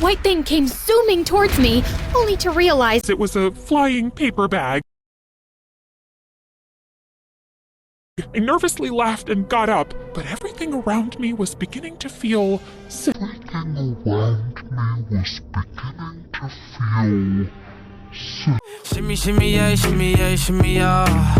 white thing came zooming towards me, only to realize it was a flying paper bag. I nervously laughed and got up, but everything around me was beginning to feel sick. Shimmy, shimmy, yeah, shimmy, yeah, shimmy, yeah.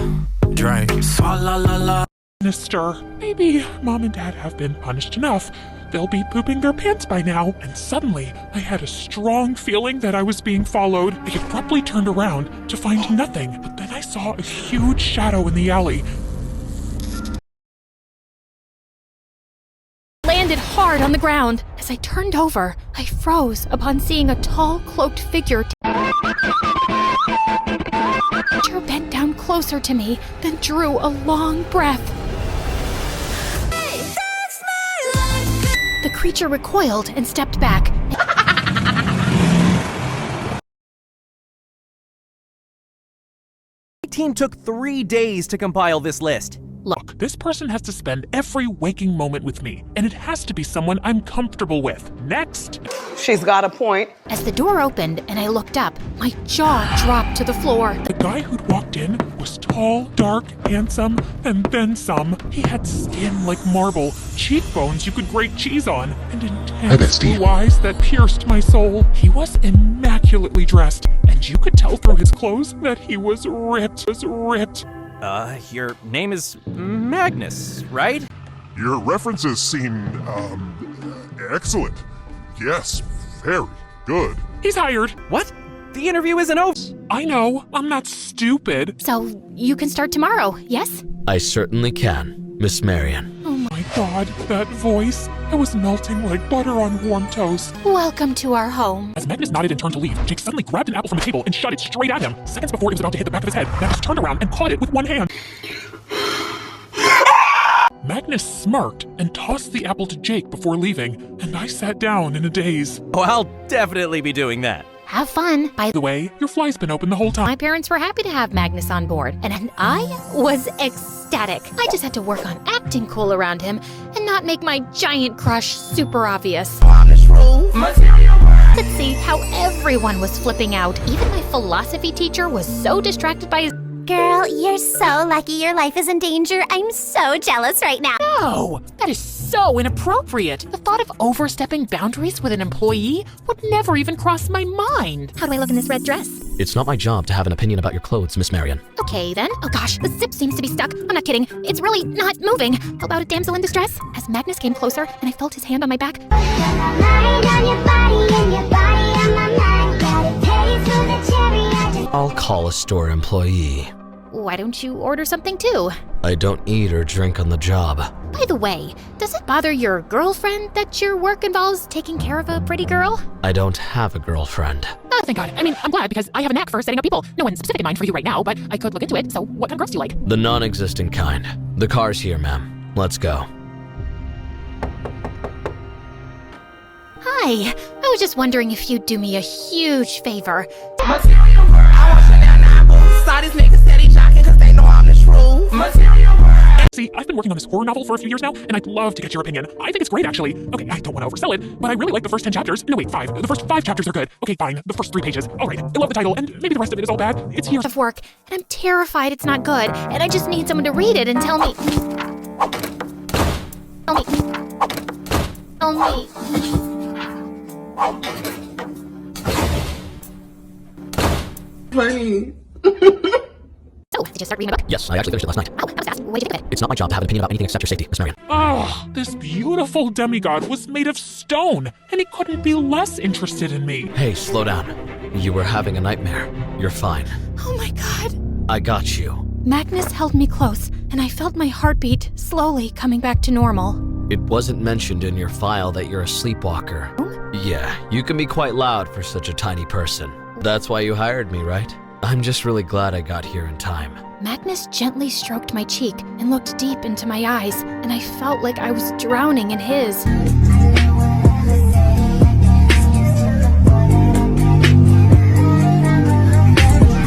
Drink. Swalla la la. Sinister. Maybe Mom and Dad have been punished enough. They'll be pooping their pants by now. And suddenly, I had a strong feeling that I was being followed. I abruptly turned around to find nothing, but then I saw a huge shadow in the alley. Landed hard on the ground. As I turned over, I froze upon seeing a tall, cloaked figure bent down closer to me, then drew a long breath. The creature recoiled and stepped back. My team took 3 days to compile this list. Look, this person has to spend every waking moment with me, and it has to be someone I'm comfortable with. Next! She's got a point. As the door opened and I looked up, my jaw dropped to the floor. The guy who'd walked in was tall, dark, handsome, and then some. He had skin like marble, cheekbones you could grate cheese on, and intense blue eyes that pierced my soul. He was immaculately dressed, and you could tell through his clothes that he was ripped. Your name is Magnus, right? Your references seem, excellent. Yes, very good. He's hired. What? The interview isn't over. I know, I'm not stupid. So, you can start tomorrow, yes? I certainly can, Miss Marion. Oh my god, that voice. I was melting like butter on warm toast. Welcome to our home. As Magnus nodded and turned to leave, Jake suddenly grabbed an apple from the table and shot it straight at him. Seconds before it was about to hit the back of his head, Magnus turned around and caught it with one hand. Magnus smirked and tossed the apple to Jake before leaving, and I sat down in a daze. Oh, I'll definitely be doing that. Have fun. By The way, your fly's been open the whole time. My parents were happy to have Magnus on board, and I was ecstatic. I just had to work on acting cool around him and not make my giant crush super obvious. Let's see how everyone was flipping out. Even my philosophy teacher was so distracted by his... Girl, you're so lucky your life is in danger. I'm so jealous right now. No, that is so inappropriate. The thought of overstepping boundaries with an employee would never even cross my mind. How do I look in this red dress? It's not my job to have an opinion about your clothes, Miss Marion. Okay then. Oh gosh, the zip seems to be stuck. I'm not kidding. It's really not moving. How about a damsel in distress? As Magnus came closer and I felt his hand on my back, I'll call a store employee. why don't you order something too? I don't eat or drink on the job. By the way, does it bother your girlfriend that your work involves taking care of a pretty girl? I don't have a girlfriend. Oh, thank God. I mean, I'm glad because I have a knack for setting up people. No one specific in mind for you right now, but I could look into it. So what kind of girls do you like? The non-existent kind. The car's here, ma'am. Let's go. Hi, I was just wondering if you'd do me a huge favor. See, I've been working on this horror novel for a few years now, and I'd love to get your opinion. I think it's great, actually. Okay, I don't want to oversell it, but I really like the first 10 chapters. No, wait, 5. The first 5 chapters are good. Okay, fine. The first 3 pages. All right, I love the title, and maybe the rest of it is all bad. It's here. Of work, and I'm terrified it's not good, and I just need someone to read it and tell me. Tell me. Funny. So, did you start reading my book? Yes, I actually finished it last night. Oh, that was fast. Why'd you do it? It's not my job to have an opinion about anything except your safety, Miss Marion. Oh, this beautiful demigod was made of stone, and he couldn't be less interested in me. Hey, slow down. You were having a nightmare. You're fine. Oh my god. I got you. Magnus held me close, and I felt my heartbeat slowly coming back to normal. It wasn't mentioned in your file that you're a sleepwalker. Yeah, you can be quite loud for such a tiny person. That's why you hired me, right? I'm just really glad I got here in time. Magnus gently stroked my cheek and looked deep into my eyes, and I felt like I was drowning in his.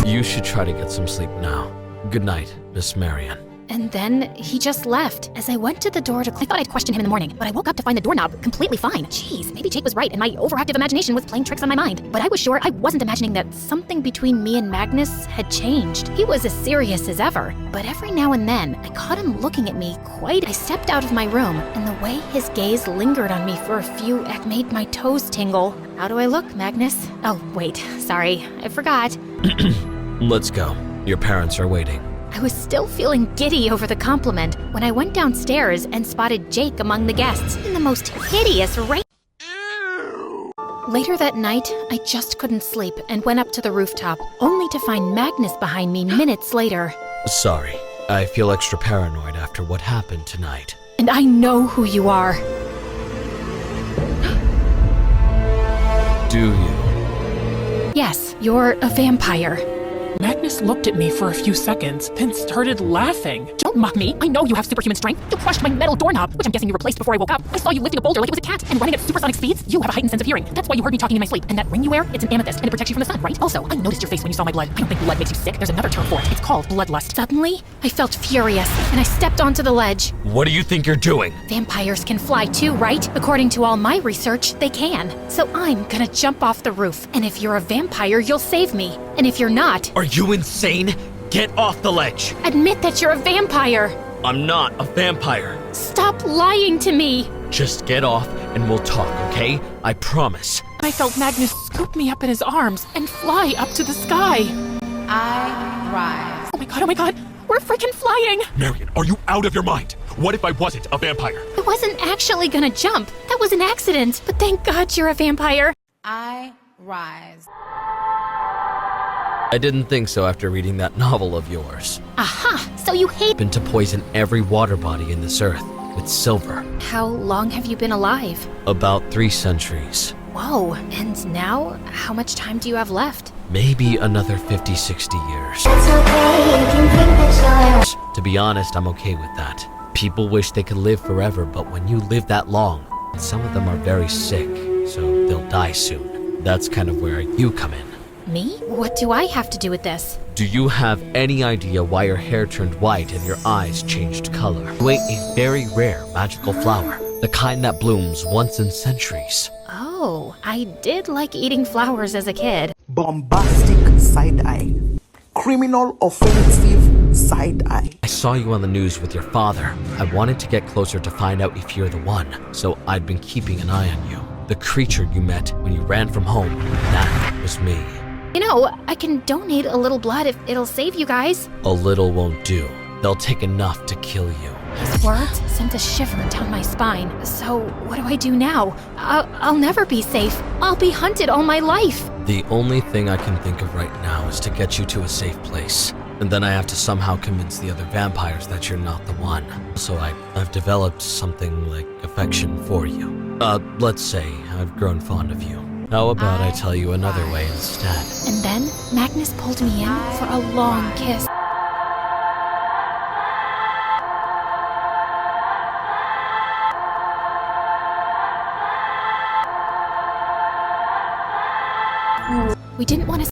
You should try to get some sleep now. Good night, Miss Marion. and then he just left. As I went to the door I thought I'd question him in the morning, but I woke up to find the doorknob completely fine. Jeez, maybe Jake was right and my overactive imagination was playing tricks on my mind. But I was sure I wasn't imagining that something between me and Magnus had changed. He was as serious as ever, but every now and then I caught him looking at me I stepped out of my room, and the way his gaze lingered on me for a few made my toes tingle. How do I look, Magnus? Oh, wait, sorry, I forgot. Let's go. Your parents are waiting. I was still feeling giddy over the compliment when I went downstairs and spotted Jake among the guests in the most hideous rain. Later that night, I just couldn't sleep and went up to the rooftop, only to find Magnus behind me minutes later. Sorry. I feel extra paranoid after what happened tonight. And I know who you are. Do you? Yes, you're a vampire. Magnus looked at me for a few seconds, then started laughing. Don't mock me. I know you have superhuman strength. You crushed my metal doorknob, which I'm guessing you replaced before I woke up. I saw you lifting a boulder like it was a cat and running at supersonic speeds. You have a heightened sense of hearing. That's why you heard me talking in my sleep. And that ring you wear, it's an amethyst, and it protects you from the sun, right? Also, I noticed your face when you saw my blood. I don't think blood makes you sick. There's another term for it. It's called bloodlust. Suddenly, I felt furious, and I stepped onto the ledge. What do you think you're doing? Vampires can fly too, right? According to all my research, they can. So I'm gonna jump off the roof. And if you're a vampire, you'll save me. And if you're not, Are you insane? Get off the ledge! admit that you're a vampire. I'm not a vampire. Stop lying to me. Just get off and we'll talk, okay? I promise. I felt Magnus scoop me up in his arms and fly up to the sky. I rise. Oh my god, we're freaking flying! Marion, are you out of your mind? What if I wasn't a vampire? I wasn't actually gonna jump. That was an accident. But thank God you're a vampire. I rise. I didn't think so after reading that novel of yours. Aha! So you hate. Been to poison every water body in this earth with silver. How long have you been alive? About 3 centuries. Whoa, and now, how much time do you have left? Maybe another 50, 60 years. To be honest, I'm okay with that. People wish they could live forever, but when you live that long, some of them are very sick, so they'll die soon. That's kind of where you come in. Me? What do I have to do with this? Do you have any idea why your hair turned white and your eyes changed color? You ate a very rare magical flower, the kind that blooms once in centuries. Oh, I did like eating flowers as a kid. Bombastic side-eye. Criminal offensive side-eye. I saw you on the news with your father. I wanted to get closer to find out if you're the one, so I'd been keeping an eye on you. The creature you met when you ran from home, that was me. You know, I can donate a little blood if it'll save you guys. A little won't do. They'll take enough to kill you. His words sent a shiver down my spine. So, what do I do now? I'll never be safe. I'll be hunted all my life. The only thing I can think of right now is to get you to a safe place. And then I have to somehow convince the other vampires that you're not the one. So I've developed something like affection for you. Let's say I've grown fond of you. How about I tell you another way instead? And then Magnus pulled me in for a long kiss. We didn't want to.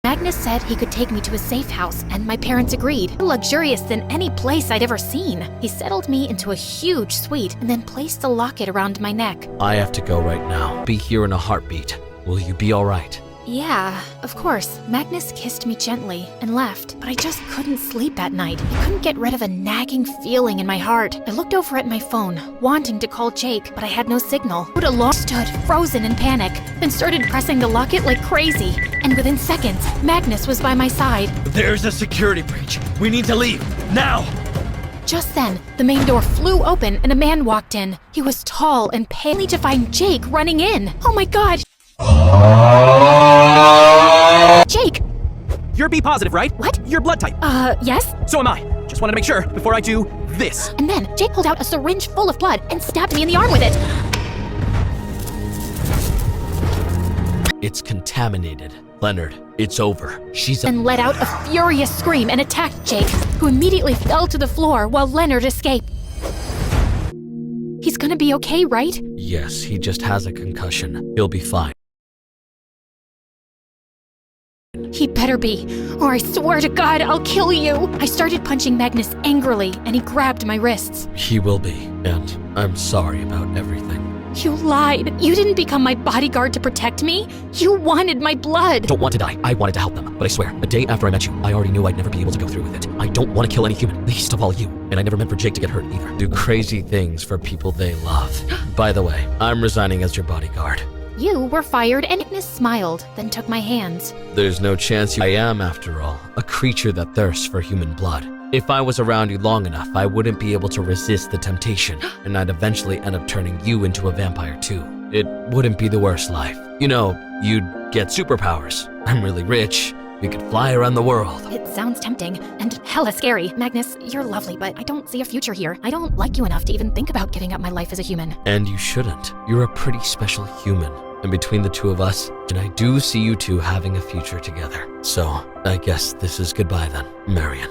Magnus said he could take me to a safe house, and my parents agreed. More luxurious than any place I'd ever seen. He settled me into a huge suite and then placed a locket around my neck. I have to go right now. Be here in a heartbeat. Will you be alright? Yeah, of course. Magnus kissed me gently and left, but I just couldn't sleep at night. I couldn't get rid of a nagging feeling in my heart. I looked over at my phone, wanting to call Jake, but I had no signal. I stood frozen in panic, then started pressing the locket like crazy. And within seconds, Magnus was by my side. There's a security breach. We need to leave. Now! Just then, the main door flew open and a man walked in. He was tall and pale, only to find Jake running in. Oh my god! Jake! You're B positive, right? What? Your blood type. Yes? So am I. Just wanted to make sure before I do this. And then Jake pulled out a syringe full of blood and stabbed me in the arm with it. It's contaminated. Leonard, it's over. And let out a furious scream and attacked Jake, who immediately fell to the floor while Leonard escaped. He's gonna be okay, right? Yes, he just has a concussion. He'll be fine. He better be, or I swear to God, I'll kill you. I started punching Magnus angrily, and he grabbed my wrists. He will be, and I'm sorry about everything. You lied. You didn't become my bodyguard to protect me. You wanted my blood. Don't want to die. I wanted to help them. But I swear, a day after I met you, I already knew I'd never be able to go through with it. I don't want to kill any human, least of all you. And I never meant for Jake to get hurt either. Do crazy things for people they love. By the way, I'm resigning as your bodyguard. You were fired, and Magnus smiled, then took my hands. There's no chance I am, after all, a creature that thirsts for human blood. If I was around you long enough, I wouldn't be able to resist the temptation, and I'd eventually end up turning you into a vampire too. It wouldn't be the worst life. You know, you'd get superpowers. I'm really rich. We could fly around the world. It sounds tempting, and hella scary. Magnus, you're lovely, but I don't see a future here. I don't like you enough to even think about giving up my life as a human. And you shouldn't. You're a pretty special human. And between the two of us, and I do see you two having a future together. So, I guess this is goodbye then, Marion.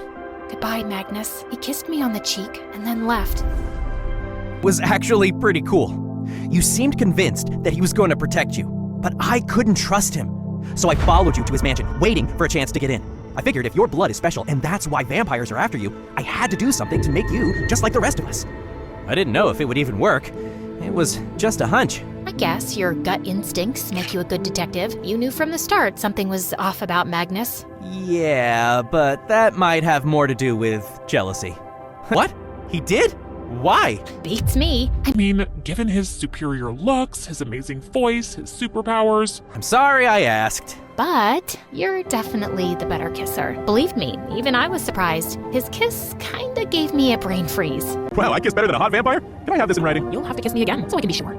Goodbye, Magnus. He kissed me on the cheek and then left. Was actually pretty cool. You seemed convinced that he was going to protect you, but I couldn't trust him. So I followed you to his mansion, waiting for a chance to get in. I figured if your blood is special and that's why vampires are after you, I had to do something to make you just like the rest of us. I didn't know if it would even work. It was just a hunch. I guess your gut instincts make you a good detective. You knew from the start something was off about Magnus. Yeah, but that might have more to do with jealousy. What? He did? Why? Beats me. I mean, given his superior looks, his amazing voice, his superpowers. I'm sorry I asked. But you're definitely the better kisser. Believe me, even I was surprised. His kiss kinda gave me a brain freeze. Wow, I kiss better than a hot vampire? Can I have this in writing? You'll have to kiss me again so I can be sure.